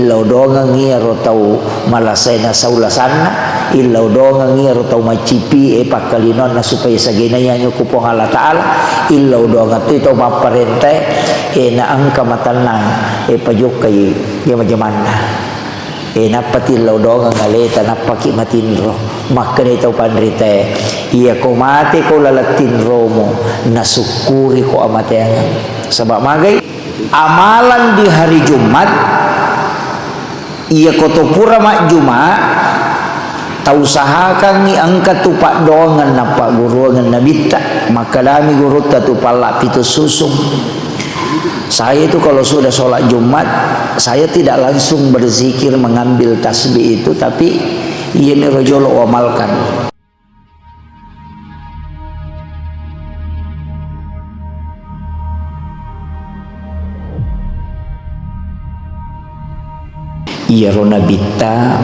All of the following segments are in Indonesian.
Ilau donga ngiro tau malasay na saulasan na, ilau donga ngiro tau macipi pakalinon na supaya saginaya nyo kupong Allah Ta'ala, ilau donga tu tau maparente na angka matanang pajuk kay yaman na napati ilau donga ngaleta napaki matinro makanya tau pandrite iya ko mati ko lalatin romo nasukuri ko amateangan sebab magay amalan di hari Jumat iya kotopura mak Jumat tausahakan ni angkat tupak doangan napa guruangan nabita maka dami guru tu palak pitu susung. Saya itu kalau sudah sholat Jumat saya tidak langsung berzikir mengambil tasbih itu, tapi ia ni rojolo amalkan. Iya rona bita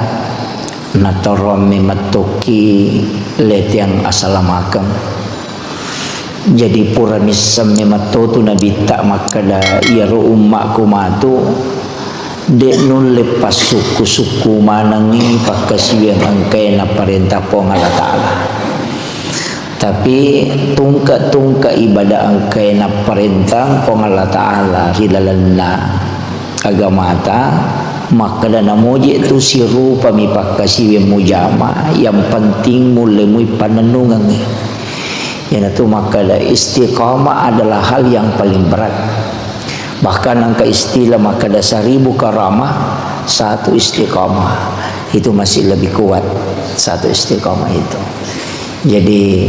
natorome matoki letiang asalamakam jadi pura misam mematotu nabita makada iya ro ummak kumatu dek nun lepas suku manangi pakasiwang angkai na parentah pong Allah Ta'ala, tapi tungka ibadah angkai na parentah pong Allah Ta'ala hilalanna agamata maka dana moje tu si rupa mi pakasiwe mujama yang penting mulai panenungan yang itu maka istiqamah adalah hal yang paling berat, bahkan angka istilah maka ada 1000 karamah satu istiqamah itu masih lebih kuat satu istiqamah itu. Jadi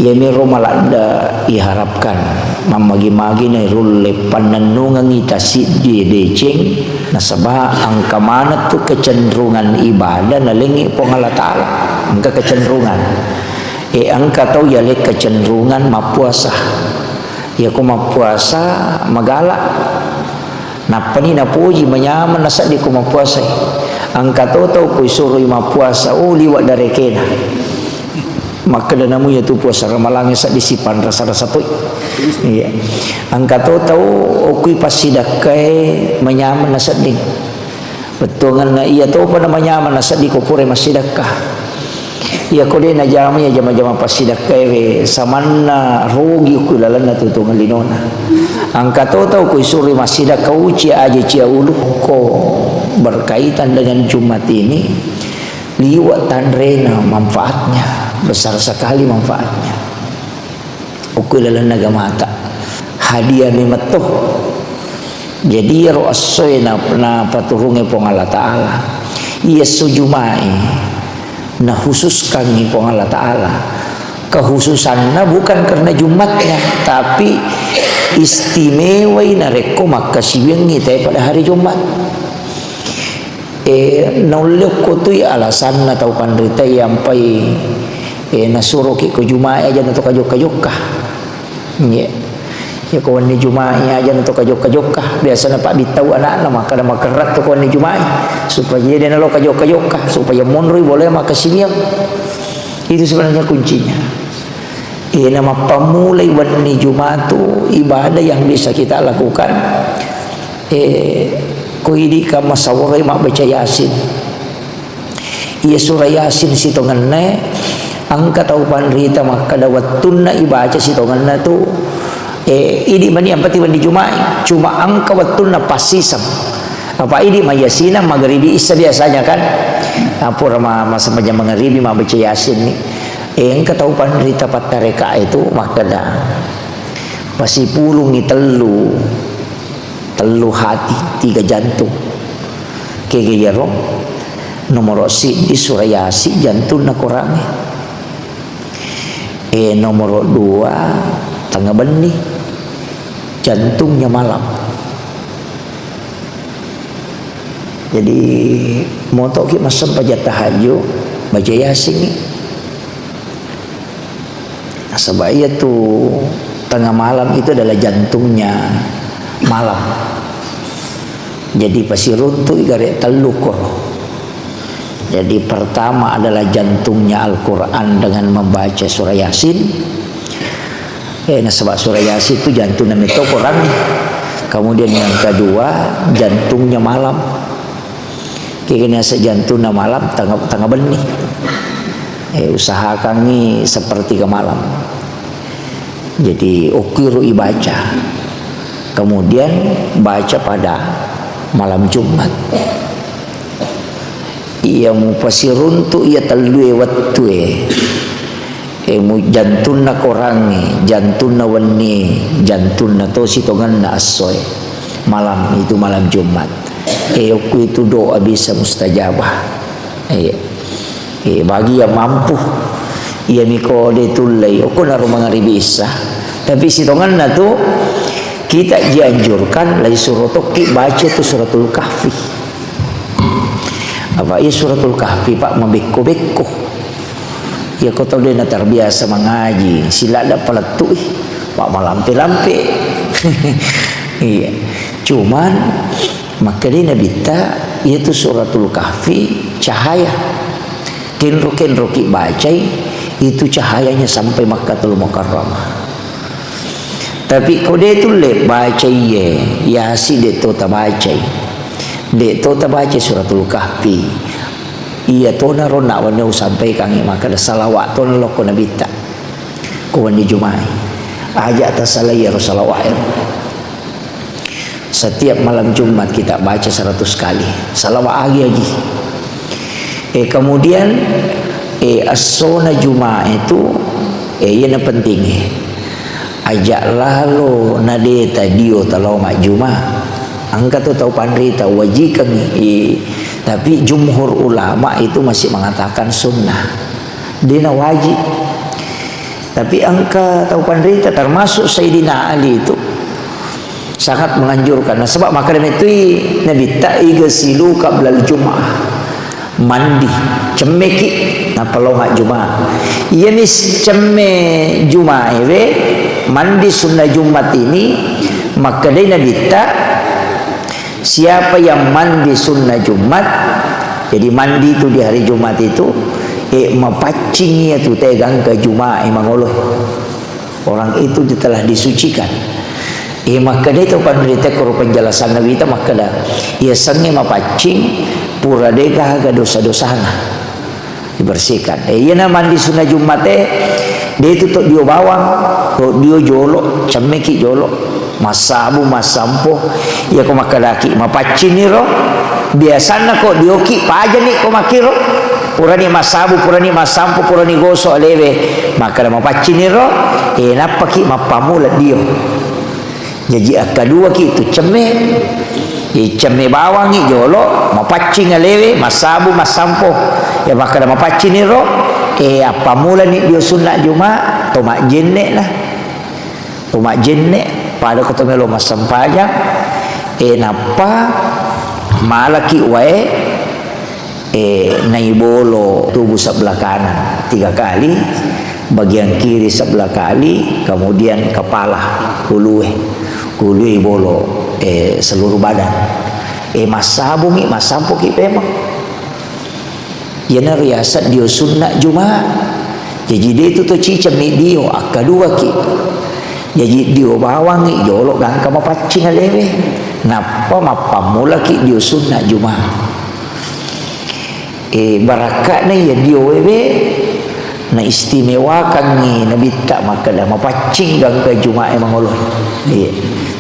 yemi romalada iharapkan mamagi-magi na rulle panenungan ita siddi deceng nasaba angka mana tu kecenderungan ibadah nalingi pong Allah Ta'ala angka kecenderungan angka tau ya le kecenderungan mapuasa ya ku mapuasa magala napani napuji menyaman nasa di ku mapuasa angka tau ku suruh mapuasa liwat dari kena maka danamu ya tu puasa ramalangi sa disipan rasa-rasa tu iya angka tahu okui pasidakai menyaman nasading betul na iya tahu pada menyaman nasading ko pure masidakah iya ko din na jama ya jama-jama pasidakai samanna rugi ko lalan na tutungan linona angka tahu ko isuri masidakah uci aja cia uluk ko berkaitan dengan Jumat ini liwat tanrena manfaatnya besar sekali manfaatnya. Ukulan naga mata hadiah mematuh. Jadi ro asoy na paturunge pong Allah Ta'ala. Iya sujumai na khususkan ni pong Allah Ta'ala. Kehususannya bukan karena Jumatnya, tapi istimewa na reko makasiwing kita pada hari Jumat. Naulok ko tu alasan na tau pandrita yang pai nasuruh ke Jumat aja untuk kajok-kajokah ya kawan ni Jumat aja untuk kajok-kajokah biasa pak ditau anak-anak maka ada makerat tu kawan ni Jumat supaya dia nalo kajok-kajokah supaya monrui boleh maka siniang itu sebenarnya kuncinya. Nama pemulai wani Jumat tu ibadah yang bisa kita lakukan kuidi ka masawari mak baca Yasin iya surah Yasin sitonganna angka tau pandrita maka dawattunna ibaca sitonganna tu ini mani ampati wani Jumat cuma angka wattunna pasisam apa ini mayasina maghribi isya biasanya kan pura masa jam maghribi mak baca Yasin ni angka tau pandrita patareka itu maka dah pasti pulungi telu hati 3 jantung kegeyaro nomor si di surah Yasin jantung nak kurangi nomor 2 tengah benih jantungnya malam. Jadi motok kita masam baca tahajud baca Yasin ni sebab ia tu tengah malam itu adalah jantungnya malam. Jadi pasti runtuh garek telukor. Jadi pertama adalah jantungnya Al-Quran dengan membaca surah Yasin. Sebab surah Yasin itu jantungnya itu Quran. Kemudian yang kedua jantungnya malam kini sejantuna malam tengah benih. Usahakan ni seperti ke malam. Jadi ukiru ibaca. Kemudian baca pada malam Jumat. Ia mupasirun tu ia talue wattu mu jantunna korangi, jantunna wenni, jantunna tosi tonganna assoy. Malam itu malam Jumat. Aku itu doa bisa mustajabah. Bagi yang mampu ia mikode tulai aku naruh mengari bisa. Tapi si tonganna tu kita dianjurkan lagi suruh toki baca tu suratul kahfi. Apa ia suratul kahfi pak membeko-beko. Ya kau tahu dia nak terbiasa mengaji, sila ada peletu pak malampe-lampe. Iya. Cuman maka dia Nabi ta iaitu suratul kahfi cahaya. Kenro ki baca itu cahayanya sampai Makkahul Mukarramah. Tapi kau dia tu le baca ya si dia tu tak baca. Dia tu tak baca suratul kahfi. Ia tu na rona wana sampai kangi maka ada salawat tu na loko Nabi ta. Ko wani Jumaat. Ajak ta salaya salawat. Setiap malam Jumat kita baca 100 kali. Salawat lagi. Kemudian as-sona Jumaat itu yang penting ajaklah lo nadeta dio talau mak Jumaat. Angkat tu tahu pandrita wajikan tapi jumhur ulama itu masih mengatakan sunnah. Dia wajib. Tapi angka tahu pandrita termasuk Sayyidina Ali itu sangat menganjurkan. Sebab makanan itu Nabi tak igasilu qablal Jumaah. Mandi cemeki napa lo mak Jumaat. Ia ni ceme Jumaat mandi sunnah Jumat ini maka dia Nabi tak siapa yang mandi sunnah Jumat jadi mandi itu di hari Jumat itu mapacingnya tu tegang ke Jumaat mangoloh orang itu telah disucikan. Maka dia tu pandrita koro penjelasan Nabi itu maka dah ia sange mapacing pura dega aga dosa-dosana dibersihkan. Ia na mandi sunnah Jumat dia itu tok dio bawang tok dio jolok cemeki jolok masabu masampo ya ko makadaki mapacin ni ro biasana kok dioki paja ni ko makiro purani masabu purani masampo purani gosok lewe maka mapacin ni ro napa ki mapamula dio. Jadi kedua ki itu ceme bawang ni jolok mapacing lewe masabu masampo ya maka mapacin ni ro apa mula ni dia sunat Jumaat tomak jenek lah tomak jenek pada kota melo masam pajak napa malaki wae naibolo tubuh sebelah kanan 3 kali bagian kiri sebelah kali kemudian kepala huluh bolo seluruh badan masabu ni masampo ki memang yana riasat dia sunat Jumaat. Jadi dia itu tu cicam ni dia kedua ki. Jadi dia bawang ni jolok gangka mapacing lewe. Napa mapamula ki dia sunat Jumaat. Barakat ni ya dia wewe na istimewakan ni Nabi tak maka dah mapacing gangka Jumaat mangoloi.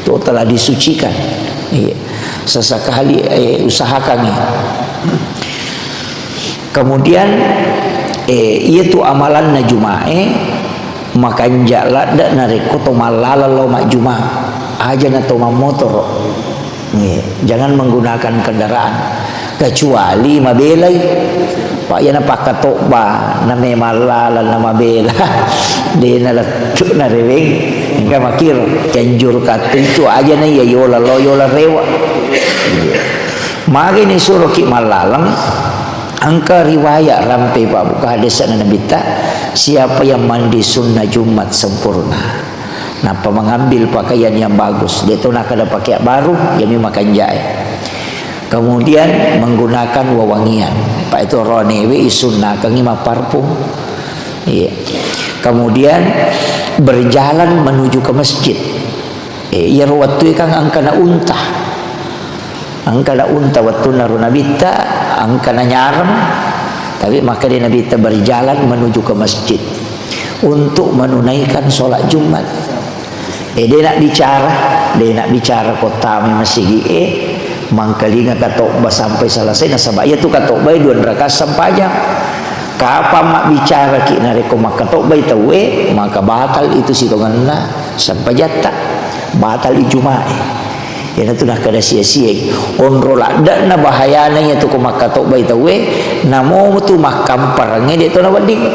Tu telah disucikan. Sesekali usahakan ni. Kemudian ia tu amalan na Jumaat makan jalan dak nareko to malala lo mak Jumaat aja na to motor. Jangan menggunakan kendaraan kecuali mabelai pak yana pakai toba nama malala nama bela dia na letuk na reweng engka makir kanjur kata itu aja na ya yola rewa mari ni suruh ki malalang angka riwayat rampai pak buka hadisan Nabi tak siapa yang mandi sunnah Jumat sempurna napa mengambil pakaian yang bagus dia tu nak ada pakaian baru yang makan jahe kemudian menggunakan wewangian pak itu ronewe sunnah kangi parfum kemudian berjalan menuju ke masjid ia waktu kang angkana unta waktu naru Nabi tak angkana nyaram, tapi maka dia Nabi berjalan menuju ke masjid untuk menunaikan solat Jumat. Dia nak bicara kota masih mangkalinga katokba sampai selesai nasabah ya tu katokba 2 rakaat sampajang. Kapan mak bicara ki nareko mak katokba itu maka batal itu sitonganna sampai jata batal Jumat. Ya tu nak kada sia-sia onro lada na bahayana nya tu ko mak katokba itu namo tu makam parangnya dia tu na wading.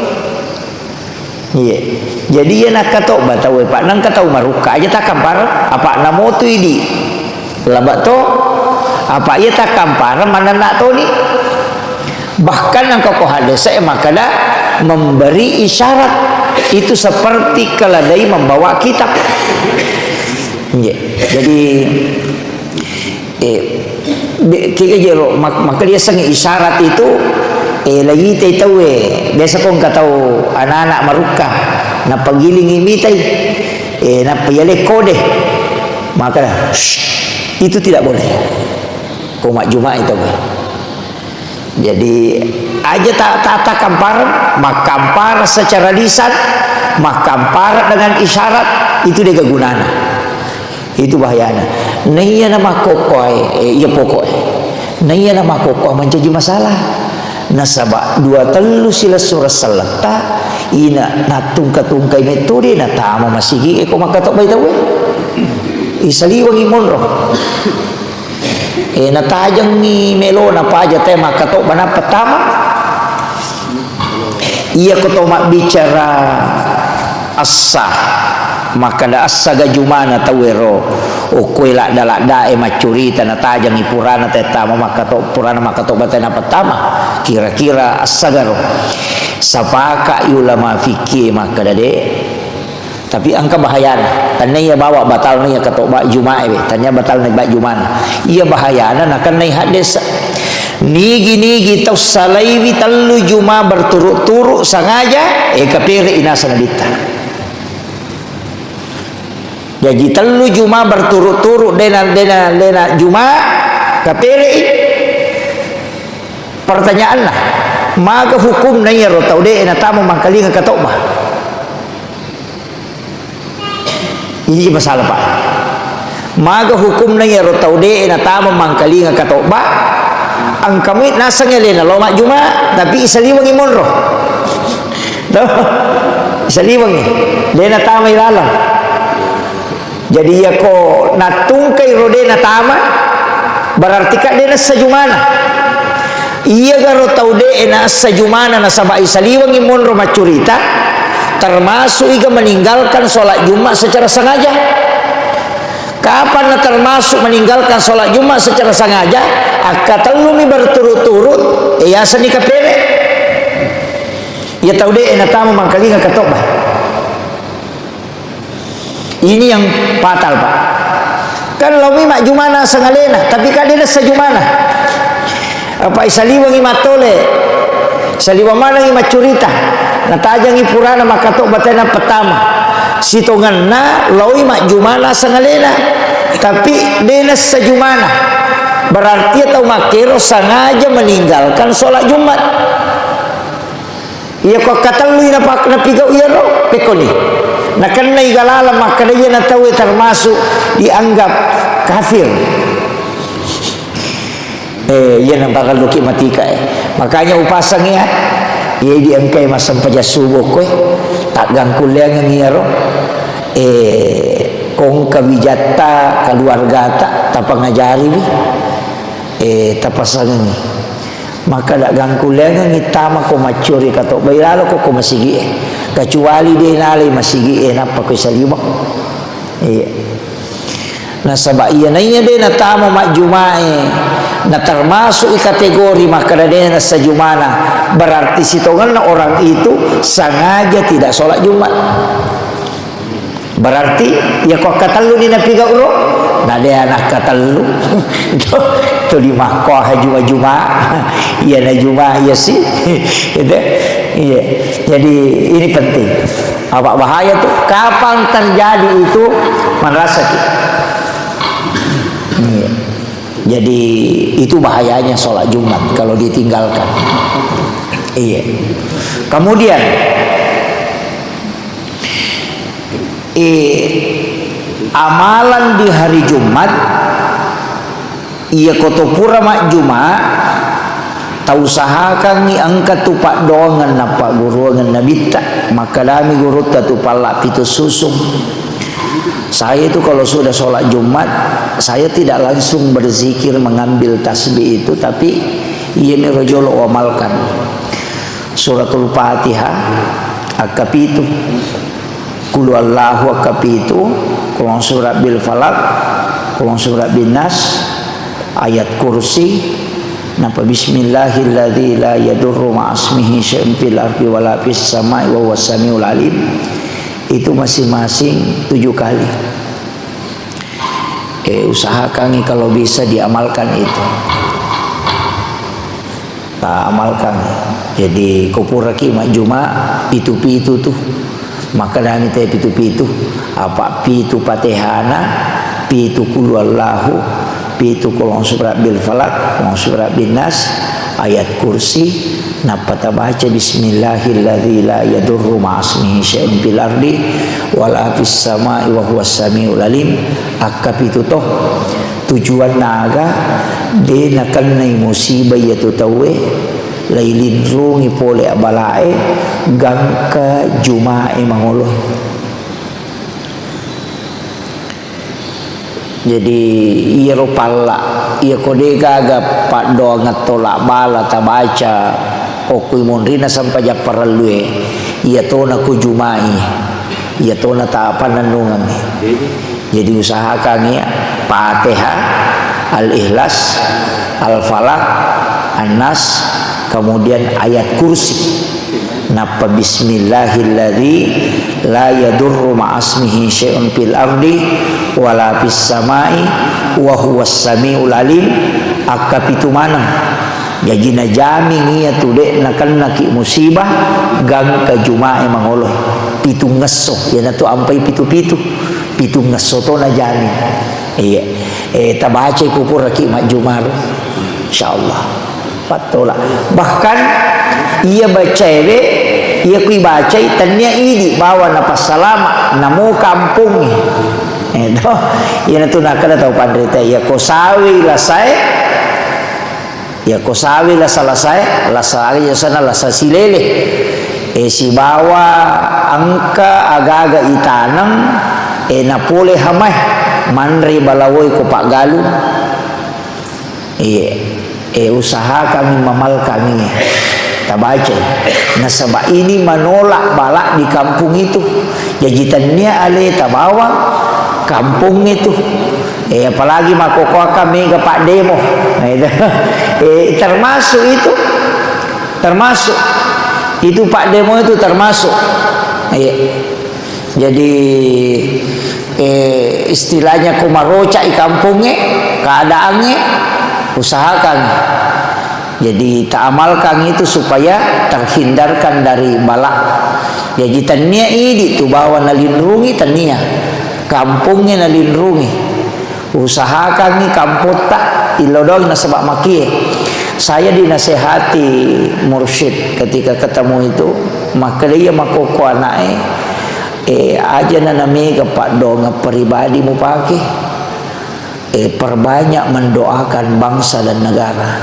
Iya. Jadi ya nak katokba tahu pak nang katau maruka aja tak kampar apa namo tu ini. Labat to apa ia tak kampar mana nak tahu ni. Bahkan yang kau ada saya makada memberi isyarat itu seperti keledai membawa kitab. Yeah. Jadi kita jero maka dia sangat isyarat itu lagi tahu biasa kau nggak tahu anak-anak maruka na pagiling imitai na payale kode maka itu tidak boleh. Kau mak Jumat itu jadi aja tak kampar mak kampar secara lisan mak kampar dengan isyarat itu dia kegunaan itu bahayana naya nama kokoi ya pokok naya nama kokoi menjadi masalah nasabak 2 sila surah salata ina natung katungkai metode na tama masigi ko makatok bay tawe isaliwang imonro natajang ni melo na paja tema katok bana pertama iya ko to mak bicara asa maka da asa gajumana tawero o kuela dalak dae macurita na tajang ipurana tetama makatok purana makatok batena pertama kira-kira asagaro sapaka ulama fikih maka dade tapi angka bahayana tannya bawa batal nih katok bak Jumat tanya batal nih bak Jumat iya bahayana nakan nih hadis nigi tau salaiwi talu Jumat berturut-turut sengaja kapire inasa nabita jadi talu Jumat berturut-turut dena Jumat kapire pertanyaan lah maka hukum naya rotau de ena tamu mangkali katok bah ini masalah pak maka hukum nang yaro taude na tama mangkali nga katoba ang kamit nasa ngelena lo mak Jumat tapi isaliwang imonro do isaliwang dena tama ilalang jadi ya ko natungkay rode na tama berarti ka dena sa Jumana iya garo taude na sa Jumana na sabay isaliwang imonro macurita termasuk iga meninggalkan sholat Jumat secara sengaja. Kapan termasuk meninggalkan sholat Jumat secara sengaja? Akatalumi berturut-turut ya seni kapere ya tahu deh enatamu mangkali katok bah ini yang fatal pak kan lumi mak Jumana sengalena tapi kadena sejumana apa isaliwangi matole saliwa mana ngi macurita natajang ipurana makatok batena pertama sitongan na lawi mak Jumana sengalena tapi dena sejumana berarti atau makero sengaja meninggalkan sholat Jumat iya kok kata lu napak napiga uyaro pekoni nah karena igalala maka dia natawe termasuk dianggap kafir iya nampakal luki matika makanya upasangnya iya diangkai masam paja subuh kowe tak gangkul yang ngiro kong kawijata keluarga tak ngajari bi tapasang ni maka dak gangkul yang ngitama ko macuri katok bailalo ko masigi kecuali dia nali masigi napa ko saliba nah sabab iya nanya dia natama mak Jumae na termasuk kategori maka dia na sa Jumana berarti sitongan orang itu sengaja tidak sholat Jumat berarti ya kok katalu ni napiga ulo nah dia anak katalu tu di makoh Jumat iya na Jumat iya sih gitu iya jadi ini penting apa bahaya tuh kapan terjadi itu merasa Jadi itu bahayanya sholat Jumat kalau ditinggalkan. Iya. Kemudian amalan di hari Jumat ia kotopura mak Jumat tausahakan ni angkat tupak doangan napa guruangan nabita maka dami guru tu palak pitu susung. Saya itu kalau sudah sholat Jumat saya tidak langsung berzikir mengambil tasbih itu, tapi ini rojolo amalkan suratul Fatihah akapitu, kul Allahu akapitu, kulon surat bil falak, kulon surat bin nas, ayat kursi, napa bismillahilladzi la yadurru ma'asmihi syai'un fil ardi wala fis samai wa huwas samiul alim. Itu masing-masing 7 kali. Usahakan kalau bisa diamalkan itu. Tak amalkan. Jadi kopuraki mak Juma pitu-pitu tuh. Maka dami teh pitu-pitu. Apa pitu Fatihana, pitu kul Allahu, pitu kulon surat bil falak, kulon surat bin nas, ayat kursi. Napa baca bismillahilladzi la yadurru ma'asmihi syai'un fil ardi wala fis samai wa huwas samiul alim. Akap itu toh tujuan naga de nakan nai musibah yaitu tawe lailin rungi pole abalae gangka jumae mangoloh. Jadi iya rupala iya kode gaga pak doa ngatolak bala tabaca okui monrina sampai japaralue iya tona ku jumai iya tona tapanan nungang. Jadi usahakan ya Fatihah, Al-Ikhlas, Al-Falaq, An-Nas, kemudian ayat kursi. Napa bismillahilladzi la yadurru ma'asmihi syai'un fil ardi wala fis samai wa huwas samiul alim. Akap itu mana jajina jami ngia tude nakan naki musibah gang ke jumae mangoloh pitu ngeso ya tu ampai pitu-pitu pitu ngeso to na jami. Iya tabaca kupur raki mak Jumar insyaallah patola. Bahkan ia baca ia kui baca tanya ini bawa napas salama namo kampung itu ia tu nak ada tahu pandrita ia kosawi lah saya ya kosawi lah salah saya lah sari ya sana lah sasilele si bawa angka aga-aga itanang na pole hamai manri balawoi ko Pak Galu usaha kami mamal kami tabaca nasaba ini menolak balak di kampung itu jajitannya ale tabawa kampung itu apalagi makoko kami ke Pak Demo termasuk itu Pak Demo itu termasuk jadi istilahnya kumaroca di kampungnya keadaannya usahakan jadi ta'amalkan itu supaya terhindarkan dari balak. Jadi tania ini tu bawa nalindrungi tania kampungnya nalindrungi usahakan ni kampung tak ilodong nasabak makie. Saya dinasehati mursyid ketika ketemu itu maka dia makoko anake aja nanami kepak doa pribadi mu pakai perbanyak mendoakan bangsa dan negara.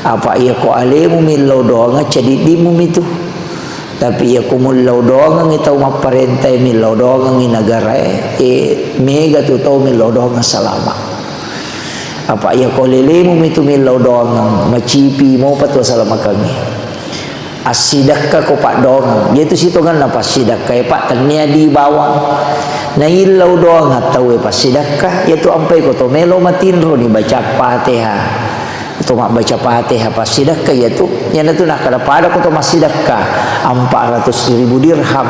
Apa ia ko alemu milau doa jadi dimum itu tapi ia ko mulau doa ngitau maparentai milau doa ngi negara mega tu tau milau doa salama. Apa ia ko lelemu itu milau doa macipi mau patu salama kami asidakka ko pak doa yaitu situ kan apa sidakka pak tania di bawah na ilau doa ngatau pa sidakka yaitu ampai ko to melo matinro ni baca Fatihah atau mak baca Fatihah pas sedekah yaitu yang itu nak kada pada ko to sedekah 400.000 dirham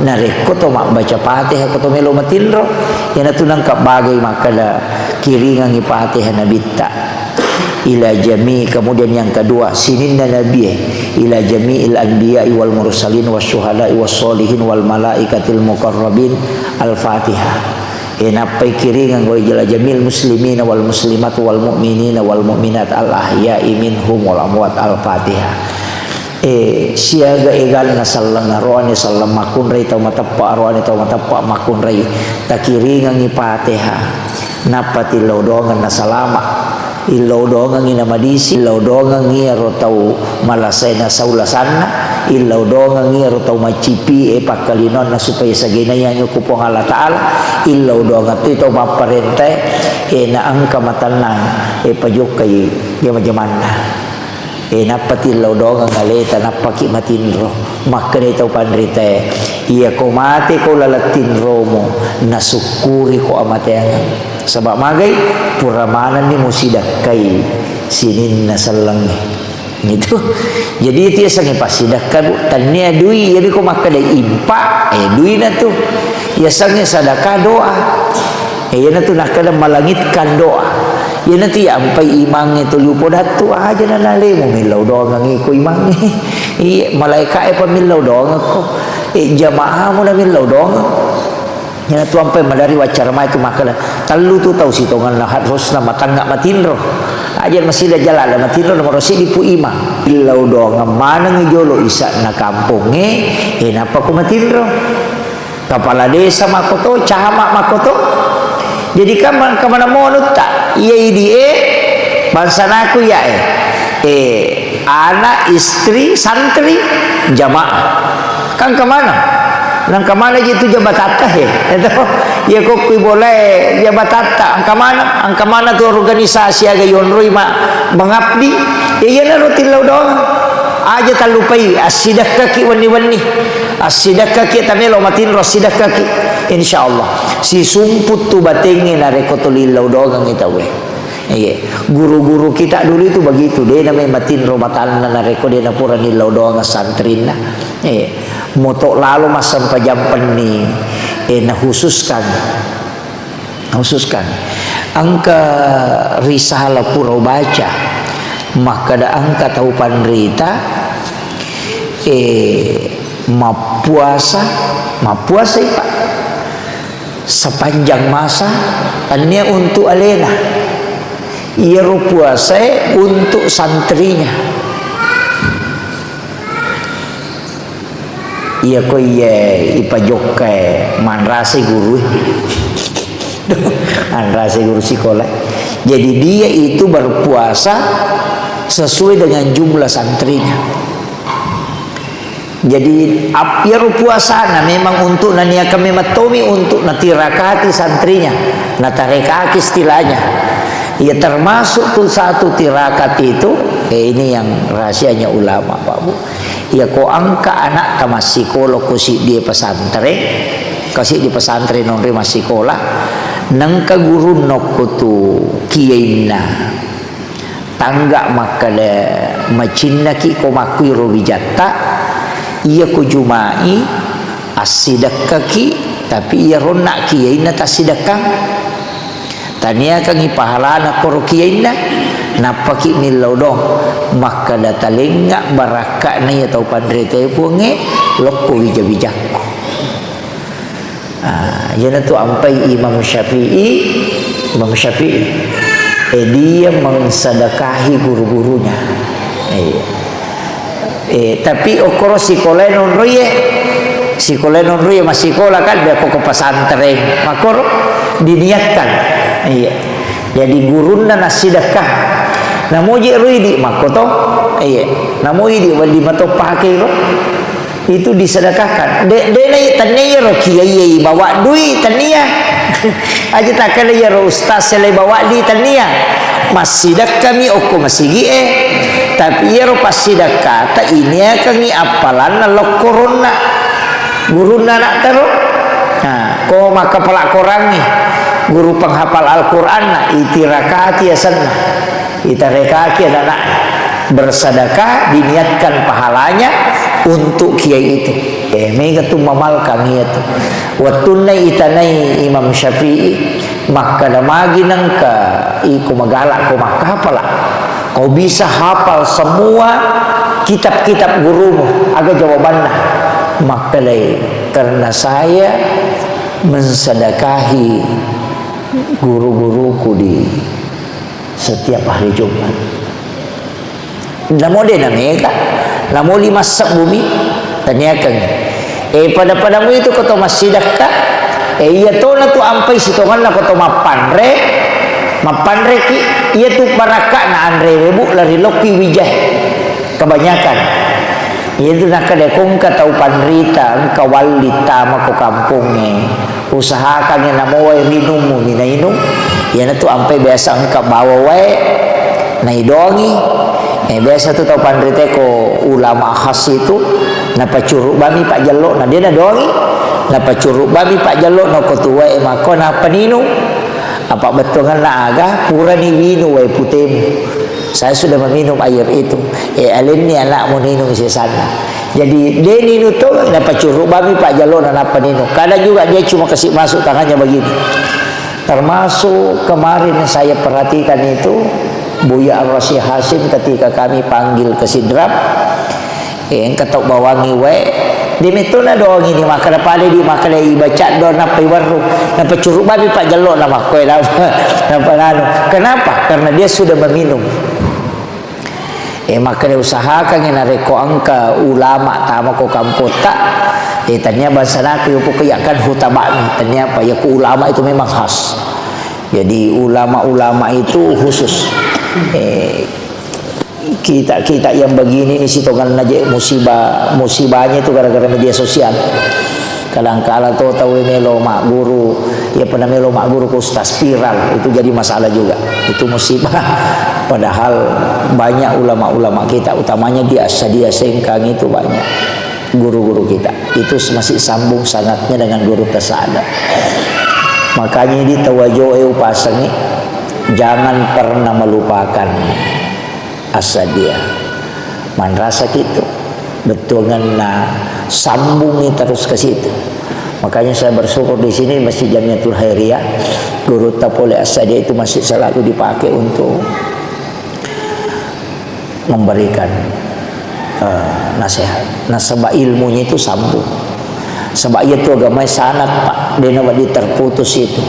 narek ko to mak baca Fatihah ko to melo matinro yang itu nangkap bagai makada kiringan ni Fatihah nabita ila jami. Kemudian yang kedua sininna nabi ila jami'il anbiya'i wal mursalin wasyuhada'i was solihin wal malaikatil muqarrabin al-Fatihah. napai kiringan wa jala jamil muslimina wal muslimat wal mu'minina wal mu'minat al ahya'i minhum wal amwat. Al-Fatihah. Siaga egal na sallang roani sallam makun ray taw matappa roani taw matappa makun ray takiringan ni Fatihah napati lodongan na salama ilodongan ni namadisi ilodongan ni rotaw malasay na saulasanna ilodongan ni rotaw macipi pakalinon na supaya sa ginayan ko po ng Allah Ta'ala ilodongan ito maparente na ang kamatanan pajuk kay yamajaman na napati lodong ang aleta napaki matinro makanitaw panrite iya ko mati ko lalatinro mo nasukuri ko amateangan sabak magay puramanan ni mo sidakay sinin na salang itu jadi itu sang ipasidakan tanya dui jadi ko makadai impa dui na tu ya sangnya sadakah doa na tu nakada malangitkan doa ya nanti ampai imang itu lupa datu aja na nale mo milaw doang ang iko imang malaika pamilaw doang ako jamaah mo na milaw doang ya tu ampai madari wacara mai tu makala talu tu tau si tongan na harus na matangga matinro aja masih dah jalan matinro na marosi di pu imang milaw doang mana ngijolo isa na kampung napa ko matinro kepala desa makoto cahamak makoto jadi kamana mo tak iya bangsa naku ya anak istri santri jamaah kan kemana nang kemana gitu jabatata itu ya kok boleh jabatata ang kemana tuh organisasi aga yonroi mengabdi ya na rutin law doang aja talupai asidak kaki wani asidak kaki tamelo matin rasidak kaki insyaallah si sumput tu batengi na rekotulilaw doang kita we guru-guru kita dulu itu begitu dia namanya matin romatan na reko dia na pura nilaw doang santrin na motok lalu masam pajampan ni na khususkan angka risalah pura baca maka da angka tahu panrita mapuasa Pak sepanjang masa tanya untuk alena ia puasa untuk santrinya ia ko ia ipajokke manrase guru manrase guru sekolah jadi dia itu berpuasa sesuai dengan jumlah santrinya jadi apiar puasana memang untuk nania kami matomi untuk natirakati santrinya natarekaki istilahnya ya termasuk tuh satu tirakat itu ini yang rahasianya ulama Pak Bu ya ko angka anak masih sekolah kusi dia pesantren kasih di pesantren nonre masih sekolah nangka guru nokko tu kiyaina tangga makale macinna ki ko makui robijatta iya ko jumai asidakaki tapi iya ronak kiyaina tasidakang tania kang ipahalana koro kiyaina napaki milaw dong maka datalenga baraka na ya tau pandrete punge lokko wijabijakko yana tu ampai Imam Syafi'i dia mengsedekahi guru-gurunya tapi okoro sekolah nonroye masih sekolah kan dia kok pesantren makor diniatkan jadi guruna nasidakah namuji ruidi makoto namuji di wali mato pakai itu disedekahkan de nai tania ro kiai bawa duit tania aja tak kala ya ro ustaz sele bawa di tania masidak kami oko masigi tapi ya ro pasidakah ta ini kami apalan lo corona guruna nak taro ko maka pelak korangi guru penghafal Al-Quran itirakati asanna itarekaki anak bersedekah diniatkan pahalanya untuk kiai itu mega tu mamalkan itu watunai itanai Imam Syafi'i maka damagi nangka iku magalak ko maka hafal kau bisa hafal semua kitab-kitab gurumu agak jawabannya maka karena saya mensedekahi guru-guruku di setiap hari Jumat. Namo dia namanya, namo lima sak bumi, tanyakan. Pada-padamu itu kau masih dekat. Iya tu na tu ampai sitongan na kau mapanre ki. Iya tu baraka na andre rebu lari loki wijah kebanyakan. Iya tu nak kadekong katau panrita engkau walita mako kampungnya. Usahakan yang namo wae minum mina inum. Iya na tu ampai biasa engkau bawa wae na idongi. Biasa tu tau panrita ko ulama khas itu napa curug bami pak jalok na dia na dongi napa curug bami pak jalok na ko tuwa mako na paninu apa betul kan na aga pura ni winu wae putemu. Saya sudah meminum air itu. Alin ni anak mau minum di sana. Jadi dia ninu tu napa curug bami pak jalok na napa ninu. Kadang juga dia cuma kasih masuk tangannya begini. Termasuk kemarin saya perhatikan itu Buya Ar-Rasyid Hasim ketika kami panggil ke Sidrap, ketok bawangi we, di metuna doang ini makana pale di makana ibaca do napa iwaru, napa curug babi pak jalok nama koe napa lalu. Kenapa? Karena dia sudah meminum. Makanya usahakan yang nareko angka ulama tama ko kampota. Tanya bahasa nak yupu kayakan hutabami. Tanya apa ya ku ulama itu memang khas. Jadi ulama-ulama itu khusus. Kita yang begini ni sitongan aja musibahnya itu gara-gara media sosial. Kadang-kala tahu melo mak guru, ya pernah melo mak guru ke ustaz viral, itu jadi masalah juga. Itu musibah. Padahal banyak ulama-ulama kita, utamanya di Asadia Sengkang itu banyak guru-guru kita. Itu masih sambung sangatnya dengan guru tasada. Makanya di tawajo upasang jangan pernah melupakan Asadia. Man rasa gitu betul na sambungi terus ke situ. Makanya saya bersyukur di sini Masjid Jamiatul Khairiyah guru tapole Asadia itu masih selalu dipakai untuk memberikan nasihat. Nah sebab ilmunya itu sambung. Sebab itu agama sangat pak dia nama terputus itu.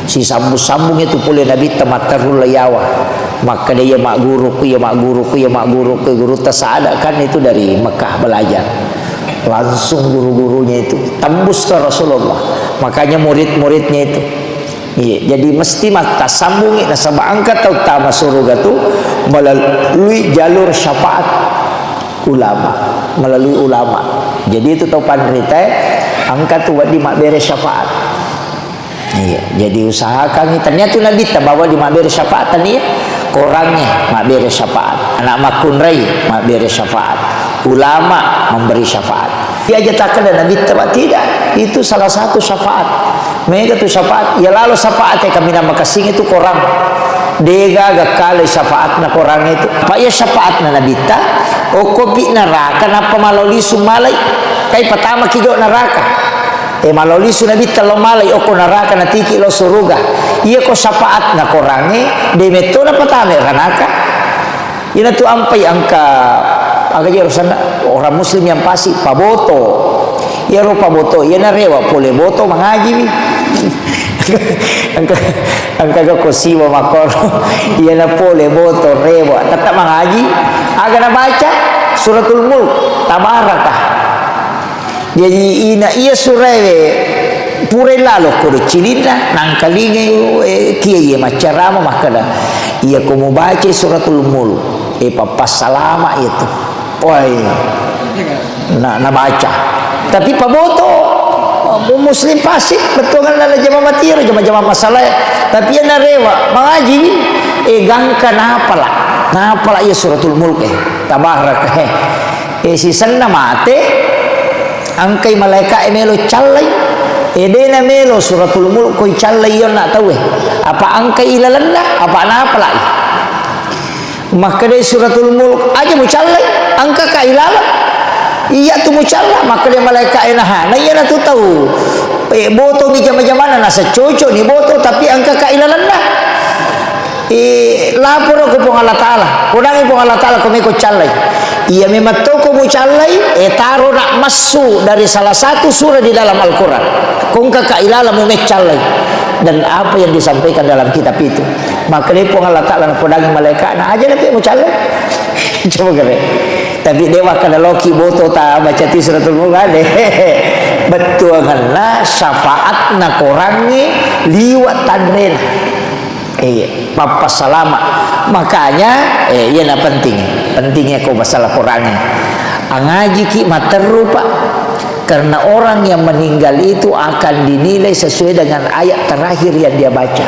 Si sambung-sambung itu boleh Nabi tamatarul layawa. Maka dia mak guruku guru tasada kan itu dari Mekah belajar. Langsung guru-gurunya itu tembus ke Rasulullah. Makanya murid-muridnya itu. Iya, jadi mesti mata sambungi nasabah angkat utama surga itu melalui jalur syafaat melalui ulama. Jadi itu tau panrita angkat tu di mak beres syafaat. Iya, jadi usahakan ternyata Nabi bawa di mak beres syafaat ni orangnya mak beres syafaat. Anak makun rai mak beres syafaat. Ulama memberi syafaat. Dia aja takkan Nabi tidak. Itu salah satu syafaat. Mereka tu syafaat. Ya lalu syafaat kami nama kasing itu korang. Dega gakal syafaat na korang itu. Pak ya syafaat na Nabi ta. O kopi neraka napa maloli sumalai. Kai pertama kijo neraka. Maloli sunabi talo malai oko neraka na tiki lo suruga. Iya ko syafaat na korange de meto na pertama neraka. Ina tu ampai angka agak orang muslim yang pasti paboto. Ya ro paboto, ya na rewa pole boto mengaji. angka ko siwa makoro. Ya na pole boto rewa tetap mengaji. Agak na baca suratul mulk tabarakah. Jadi ina iya surave pure lalo kudu cilina nangkalinge kiye macarama makada iya komo baca suratul mulk papas salama itu oi na baca tapi paboto muslim pasif betul kan lala jama matir jama masalah tapi yana rewa mengaji gangka napala iya suratul mulk tabarak si sanna mate angkai malaikat melo callai edena melo suratul mulk koi callai yon nak tahu apa angkai ilalanna apa napa lagi maka dari suratul mulk aja mu callai angka ka ilala iya tu mu calla maka dari malaikat enaha na iya na tu tahu boto ni jama-jamana nasa cocok ni boto tapi angka ka ilalanna lapor aku pong Allah Ta'ala kunangi pong Allah Ta'ala kami ko callai ia memang toko mucalai taruh nak masuk dari salah satu surah di dalam Al-Quran kong kakak ilala memecalai dan apa yang disampaikan dalam kitab itu maka lepong Allah Ta'ala pedangi malaikat nah aja nanti mucalai coba kere tapi dewa kada loki boto ta baca ti suratul mulk betul karena syafaat na korangi liwat tanrena papa salama makanya iya na pentingnya kau masalah korangi angaji ki materu pak karena orang yang meninggal itu akan dinilai sesuai dengan ayat terakhir yang dia baca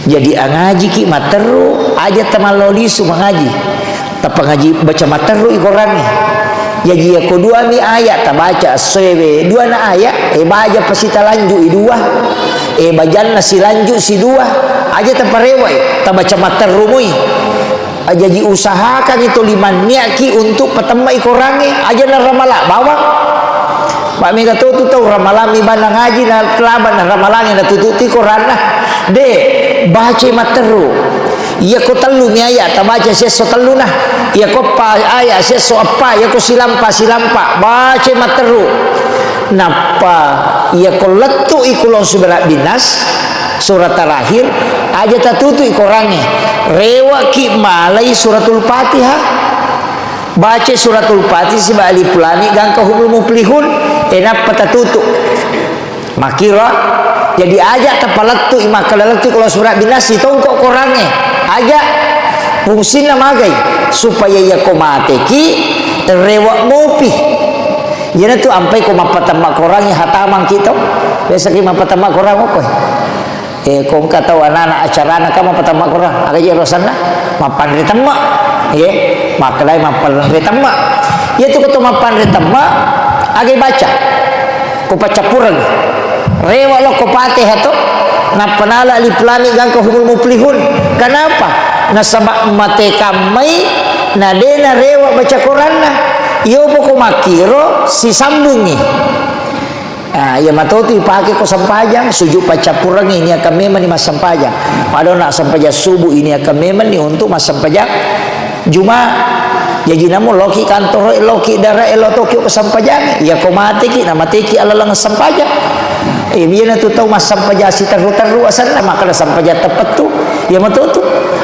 jadi angaji ki materu aja tamalolisu mengaji tapi ngaji baca materu ikorangi jadi ya kedua mi ayat tak baca sewe dua na ayat baca pasita lanjut dua bajan nasi lanjut si dua aja tak parewai tak baca materu mui jadi usahakan itu 5 niaki untuk petemai korangi aja na ramala bawang Pak Mega tu tahu ramalan mi bana ngaji na kelaban na ramalan na tututi koran nah de baca materu iya ko telu mi ayat tak baca seso telu nah iya ko pa ayat seso apa iya ko silampa baca materu napa iya ko letu ikulon surat binas surat terakhir aja tatutu ikorangi rewa ki malai suratul Fatihah baca suratul Fatihah si alif lam mim gang kahumul muflihun enap patatutu makira jadi aja tapaletu imakalaletu kalau surat binas ditongkok korangi aja fungsina magai supaya ya komateki rewa ngopi jadi tu ampai ko mapatama korangi hatamang kita biasa ki mapatama korang apa kong kata anak-anak acara anak kamu mapatama korang aga je rosana mapan ritama makalai mapan ritama ya tu kata mapan ritama aga baca ko pacapurang rewa lo ko Fatihah tu na panala alif lam mim gang kahumul muflihun kenapa nasabak mate kamai na dena rewa baca Quran nah iyo poko makiro si sambungi ya matoti pakai ko sampajang sujud pacapurang ini akan memang ni mas sampajang padahal nak sampajang subuh ini akan memang ni untuk mas sampajang Juma jadi namun loki kantor loki darah elotoki ko sampajang ya ko mati ki na mati ki alalang sampajang biar tu tahu mas sampajang si taru asal maka sampajang tepat tu ya matutu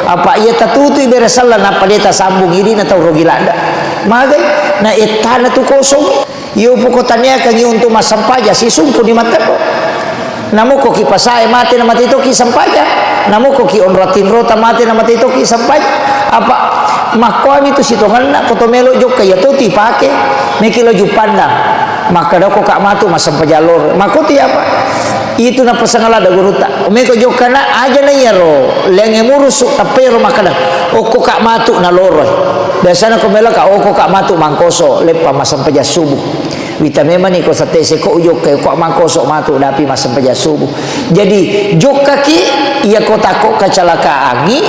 apa ia tatutu iberesala na paleta sambung ini na tahu rogilanda magai na itana tu kosong iyo pokotanya kangi untuk mas sampajang si sungku di mata ko namu ko ki pasai mati na mati to ki sampajang namu ko ki onratin rota mati na mati to ki sampajang apa makwami tu sitongan na kotomelo jok kaya tu ti pake mekilo jupanda maka dako kak matu masam pajalor makuti apa itu na pasangala da guruta meko jokana aja na yaro lenge murusuk tapero makada oko kak matu na loro biasana ko mela ka oko kak matu mangkoso lepa masam paja subuh wita memang ni ko sa tese ko ujok kay ko mangkoso matu dapi masam paja subuh jadi jok kaki iya ko tako kacalaka angi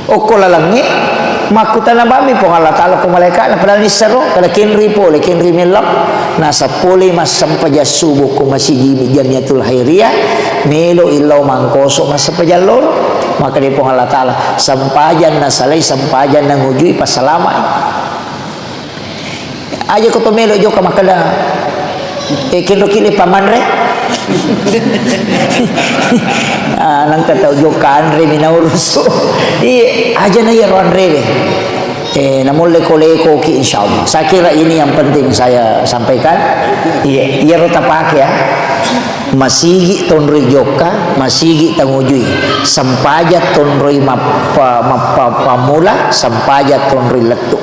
oko lalangi makutan na bami po Allah Ta'ala po malaikat na padahal ni saro kada kinri po le kinri melap nasa puli mas sampaja subuh ko masigi jamiatul hairiyah melo ilaw mangkoso mas sampaja lor maka di po Allah Ta'ala sampajan na salay sampajan na ngujui pasalamay aja ko to melo jo ka makada kinro kili pamanre nang kataw jo kanre minauruso aja na yaron rebe namun leko-leko ki insyaallah saya kira ini yang penting saya sampaikan iya rota pakai ya masigi tonroi joka masigi tangujui sampaja tonroi pamula sampaja tonroi letu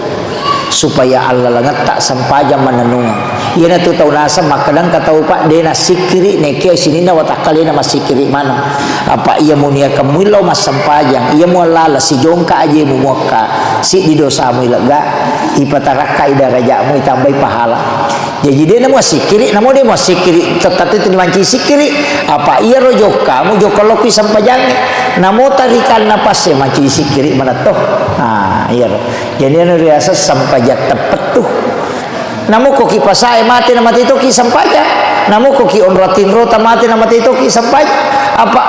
supaya Allah langat tak sampaja menenung iya na tu tahu nasa makadang kataw pak de na sikiri neke sini na watakali na masikiri mana apa iya munia kamuilaw mas sampajang iya mo lala si jongka aja mo muaka si di dosa mo ilaga ipataraka idaraja mo itambay pahala jadi dia na mo sikiri namo dia mo sikiri tetapi itu dimanci sikiri apa iya ro joka mo joka loki sampajang namo tarikan napas manci sikiri mana toh iya ro jadi anu riasa sampajat tepat tuh namu ko ki pasai mati na mati to ki sampaja namu ko ki onratin rota mati na mati to ki sampaja apa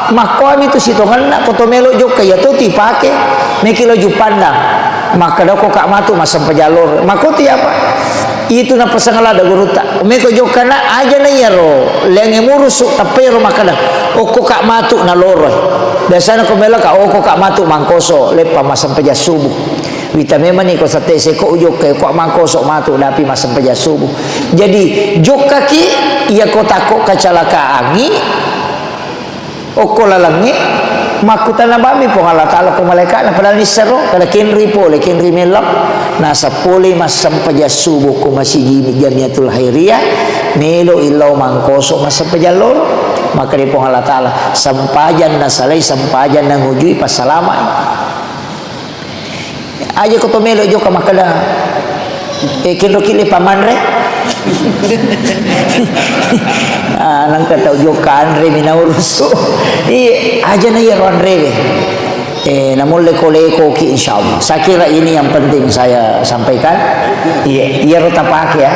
makwami tu sitongan na kotomelo jok kaya to ti pake mekilo jupanda maka dah kok kak matu masam pejalur makuti apa itu na pasangala da guru tak meko jokana aja na yaro lenge murusuk tapero makada o kok kak matu na loro biasana ko mela ka o kok kak matu mangkoso lepa masam peja subuh wita memang ni ko sate se ko ujok ke ko mangkoso matu dapi masam peja subuh jadi jok kaki ia ko takok kacalaka angi o ko lalangi makutan na bami po Allah Ta'ala ko malaikat na padahal ni sero kada kinri po le kinri melak nasa puli masam paja subuh ko masigi jamiatul khairiyah melo ilaw mangkoso masam paja lor maka di po Allah Ta'ala sampajan na salay sampajan na ngujui pasalamay aja ko to melo jo ka makada kinro kili pamanre nang kata ujokan re minauruso aja na yaron re namun leko-leko ki insyaallah saya kira ini yang penting saya sampaikan iya rotapak ya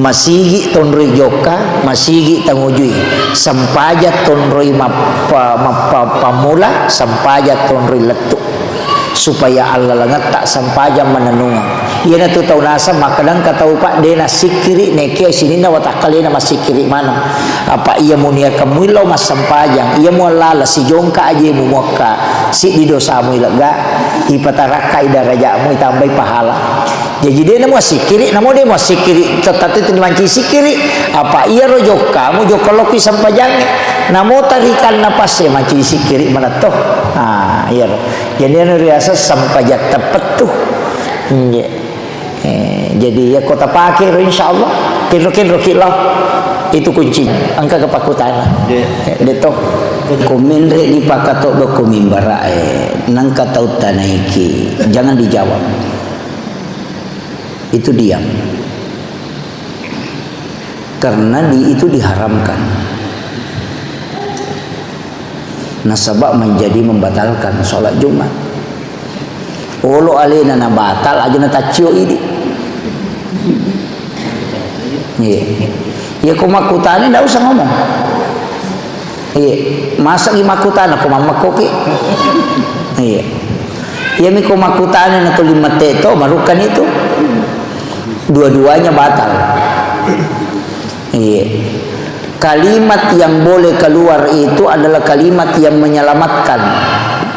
masigi tonroi joka masigi tangujui sampaja tonroi pamula sampaja tonroi letuk supaya Allah langat tak sampaja menenung iya na tu tahu nasa makadang katau pak dena sikiri neke sini na watakali na masikiri mana apa iya munia kamuilau mas sampajang iya mu lala si jongka aja mu muka si di dosa mu ilega ipataraka idaraja mu tambah pahala jadi dia mu sikiri namo dia mu sikiri tetapi tu dimanci sikiri apa iya rojo kamu jo kaloki sampajang namo tarikan napas ya manci sikiri mana toh iya jadi anu riasa sampajat tepat tuh jadi ya kota pakai insyaallah kinro kilau itu kunci angka kepakutan deto komenre di pakato do komimbara nang katau tanaiki jangan dijawab itu diam karena itu diharamkan nasabak menjadi membatalkan sholat Jumat olo alena na batal aja na tacio ini iya ko makutani ndak usah ngomong iya masa gi makutana ko mamakoki iya mi ko makutani na to lima teto marukan itu dua-duanya batal iya kalimat yang boleh keluar itu adalah kalimat yang menyelamatkan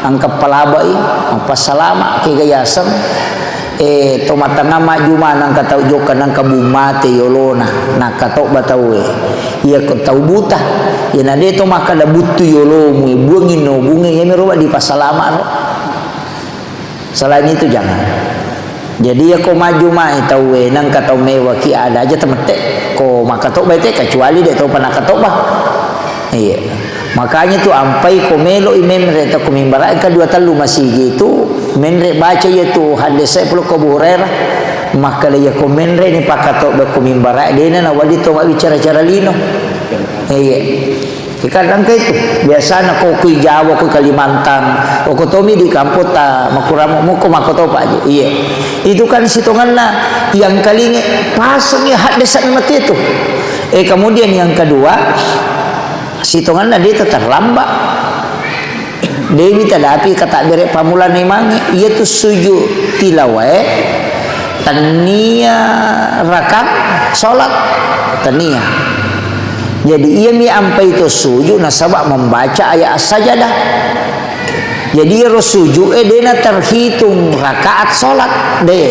angkap palabai apa salama kegayasam tomatanga majuma nang katau joka nang kabumate yolona na katau batawe ia katau buta ya nade to makada butu yolomu buangino bunge yemi roba di pasalama no selain itu jangan jadi ya ko maju mai tawe nang katau mewah ki ada aja temete ko makatau baite kecuali de to panakatau bah iya makanya tu ampai komelo imem reta kumimbara kedua telu masih gitu menre baca yaitu hadis saya perlu Abu Hurairah maka dia komenre ni pakato do kumimbara dia na wali to bicara-cara lino iya kadang ke itu biasa ko ku Jawa ku Kalimantan ko tomi di kampota makuramu muko makoto pak aja iya itu kan sitonganna yang kali pasangnya hadis mati itu kemudian yang kedua sitonganna dia terlambat Dewi tadapi kata bere pamulan imangi ia tu sujud tilawah tania rakam solat tania jadi ia mi ampai itu sujud nasabak membaca ayat sajadah jadi ia sujud dena terhitung rakaat solat deh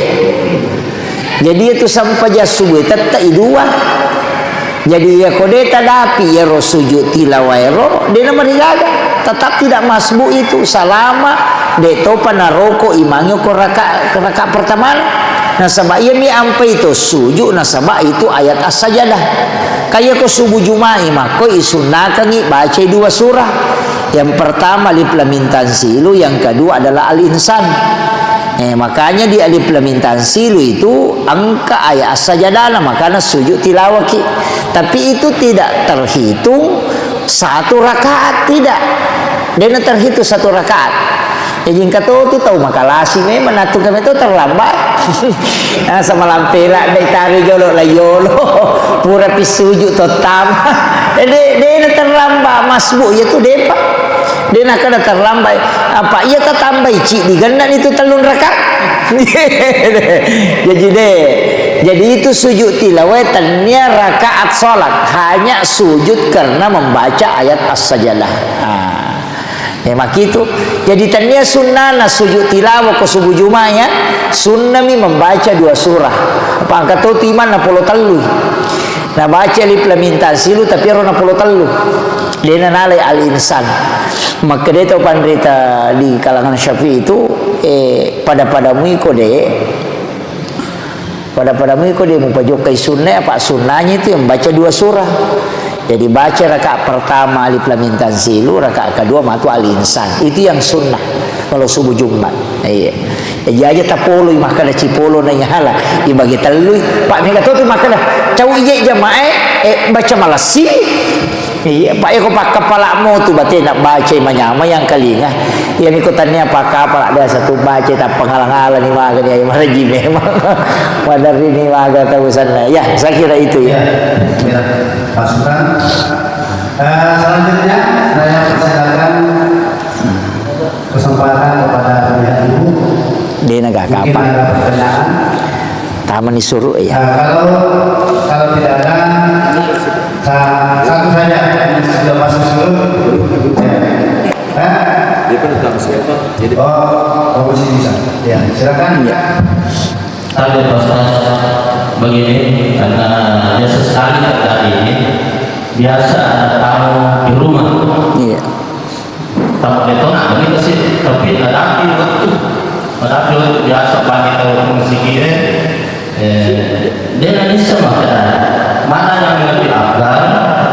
jadi itu sampai jasubuh tetap dua jadi ya kode tadapi ya sujud tilawah dena marigaga tetap tidak masbu itu salama deto panaroko imanyo ko raka pertama nasaba iya mi ampai itu sujud nasaba itu ayat as-sajadah kaya ko subuh jumai mako isunakan baca dua surah yang pertama alif lam mim tanzilu yang kedua adalah al-insan makanya di alif lam mim tanzilu itu angka ayat as-sajadah makanya sujud tilawah tapi itu tidak terhitung satu rakaat tidak dia terhitung satu rakaat jadi kata tu tahu makalasi memang natu kami itu terlambat sama lampira dai tari jolo la yolo pura pisuju totam dia terlambat masbu ya tu depa dia nak ada terlambat apa ia tambah cik digandan itu telun rakaat Jadi itu sujud tilawatannya rakaat salat, hanya sujud karena membaca ayat as-sajdah. Maka itu jadi tanya sunnah na sujud tilawah ke subuh Jumat ya. Sunnah mi membaca 2 surah. Apa angkat tu timan na puluh talu. Na baca implementasi lu tapi ro na puluh talu. Dia nalai al-insan. Maka dia tahu pandita di kalangan Syafi'i itu pada-padamu iko deh. Pada-padamu iko deh mupajokai sunnah apa sunnahnya itu yang baca 2 surah. Jadi baca rakaat pertama alif lam mim tanzilu, rakaat kedua matu al-insan. Itu yang sunnah kalau subuh Jumat. Iya. Jadi aja tapolo makala cipolo na yahala ibagi talui. Pak mega tu makala cau ije jamaah baca malasi. Iya, Pak eko pak kepala mo tu bate nak baca manyama yang kalingah. Ya mikutannya pak kapal ada satu baca tak penghalang-halang ni maga ni maraji memang. Padar ini maga tahu sana. Ya, saya kira itu ya. Pasukan. Selanjutnya saya persilakan kesempatan kepada pihak ibu. Dia nak mungkin apa? ada pertanyaan. Taman disuruh ya. Kalau tidak ada satu saja yang sudah masuk surut. Dia pun tak masuk apa? Jadi masih bisa. Ya, silakan. Ya. Ada pas-pas begini karena biasa sekali terjadi ini biasa ada tamu di rumah. Iya. Tamu itu nak begitu sih, tapi ada waktu biasa bagi tahu musik ini. Dia nanti sama mana yang lebih afdal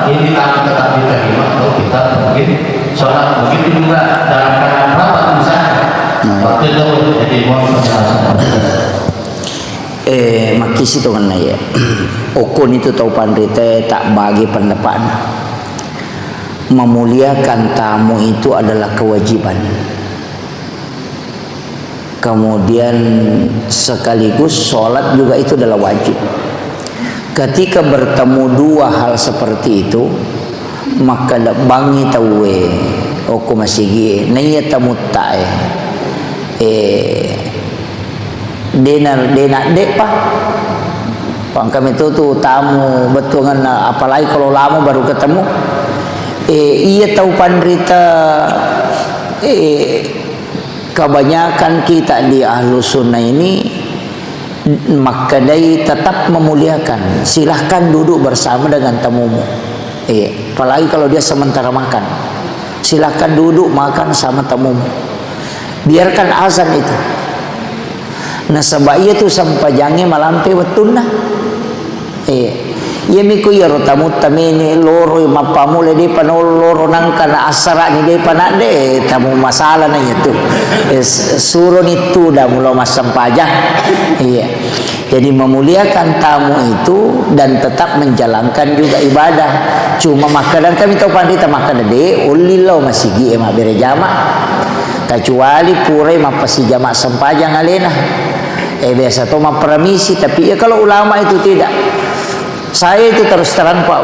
ini tetap diterima atau kita mungkin sholat begitu juga dalam keadaan rapat misalnya waktu itu jadi mau makisi tu kan ya. Okon itu tahu pandrite tak bagi pendapat. Memuliakan tamu itu adalah kewajiban. Kemudian sekaligus sholat juga itu adalah wajib. Ketika bertemu 2 hal seperti itu, maka bangi tahu oko masih gi nanya tamu tak denar dek pak kami itu tuh tamu betul kan, apalagi kalau lama baru ketemu iya tahu pandrita kebanyakan kita di ahlu sunnah ini maka dia tetap memuliakan. Silahkan duduk bersama dengan tamumu. Apalagi kalau dia sementara makan, silahkan duduk makan sama tamumu. Biarkan azan itu. Nah sebab itu sampai jangan malampe wetuna. Ia miku ya rotamu tamini loro mapamu ledi panol loro nangkana asara ni de panade tamu masalah nanya tu. Suruh itu dah mula masam pajak. Iya. Jadi memuliakan tamu itu dan tetap menjalankan juga ibadah. Cuma makanan kami tahu pandita makan de ulillah masih gi emak bere jamak. Kecuali pure mapasi jamak sempajang alena. Biasa tu mah permisi, tapi ya kalau ulama itu tidak. Saya itu terus terang Pak,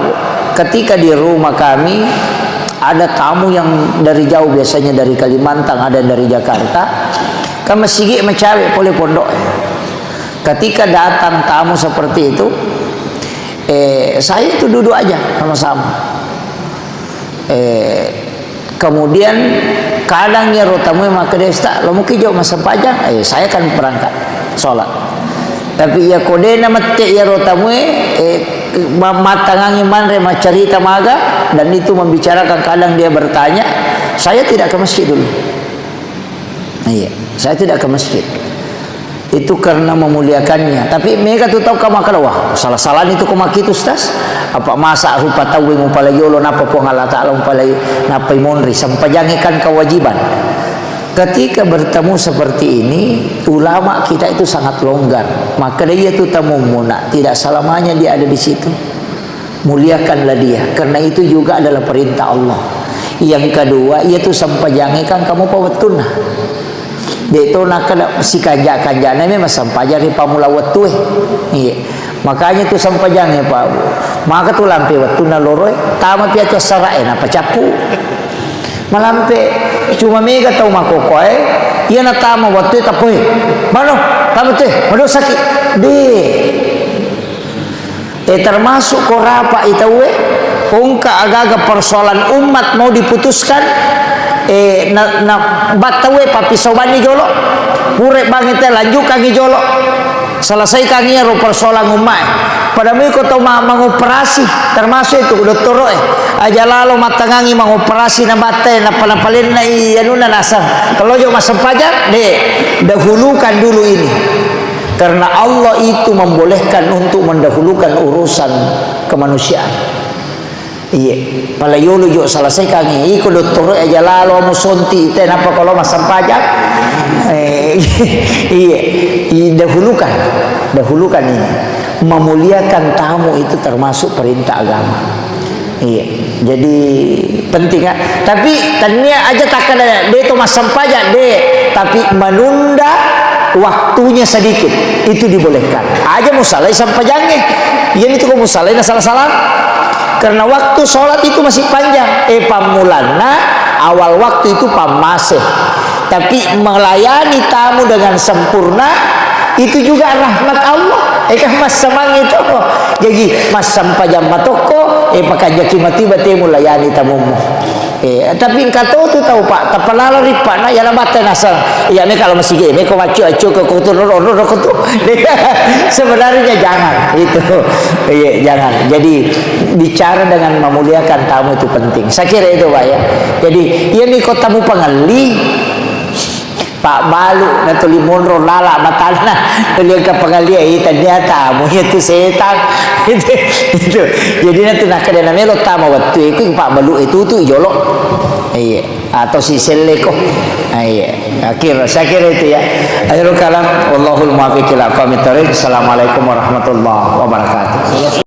ketika di rumah kami ada tamu yang dari jauh, biasanya dari Kalimantan, ada dari Jakarta, kan masih mencari boleh pondok. Ketika datang tamu seperti itu, saya itu duduk aja sama-sama. Kemudian kadang ya rotamu maka desta, lo mungkin jauh masa pajang, saya kan berangkat sholat. Tapi ya kode nama te ya rotamu matangangi manre cerita maga, dan itu membicarakan, kadang dia bertanya, saya tidak ke masjid dulu. Iya, saya tidak ke masjid. Itu karena memuliakannya. Tapi mereka tu tahu kamu kalau wah salah-salah itu kumaki itu ustaz. Apa masa rupa tahu yang umpalai yolo napa po Allah Taala umpalai napa imonri sampajangikan kewajiban. Ketika bertemu seperti ini, ulama kita itu sangat longgar. Maka dia itu tamu muna, tidak selamanya dia ada di situ. Muliakanlah dia, karena itu juga adalah perintah Allah. Yang kedua, yaitu sampajangikan kamu pawatuna. Dia itu nak si kajak-kajak ni memang sampajari pamula watu iya. Makanya tu sampajangnya Pak. Maka tu lampe watuna loroi, tama piaca sarai napa capu. Malampe cuma mega tahu makokoy Iya na tama waktu itu poe. Mano, tamu teh, mano sakit. Termasuk korapa itawe ungka agaga persoalan umat mau diputuskan na batawe papi sobani jolo pure banget lanjut kaki jolo selesai kaki ro persoalan umat pada miko to mangoperasi termasuk itu dokter aja lalu matangangi mangoperasi na batai na panapalin na ianuna nasang kalau jo masam pajak dahulukan dulu ini karena Allah itu membolehkan untuk mendahulukan urusan kemanusiaan. Iya, malayolo jo selesai kami. Iko doktor aja lalu musonti itu apa kalau masam pajak? Iya, dahulukan ini. Memuliakan tamu itu termasuk perintah agama. Iya, jadi penting kan. Tapi tanya aja tak ada dia itu masam pajak tapi menunda waktunya sedikit itu dibolehkan. Aja musalai sampai jange. Ini tuh musalai salah-salah. Karena waktu sholat itu masih panjang. Pamulana awal waktu itu pamaseh. Tapi melayani tamu dengan sempurna itu juga rahmat Allah. Kan mas semang itu. Jadi mas sampai jam matoko. Pakai jaki mati bate melayani tamumu. Tapi engkau tahu pak. Tapalala ripa na yana bate nasal. Ya ini kalau masih gini kau macu ke kutu kutu. Sebenarnya jangan itu. Jangan. Jadi bicara dengan memuliakan tamu itu penting. Saya kira itu pak ya. Jadi ini kau tamu pengali. Pak Balu na tulimonro lala matana tuliang ka pangalia tanya tamu itu setan itu jadi nanti nak kada namelo tamu waktu itu Pak Balu itu tuh jolok atau si seleko saya kira itu ya akhirul kalam wallahul muwaffiq ila aqwamit thoriq. Assalamualaikum warahmatullahi wabarakatuh.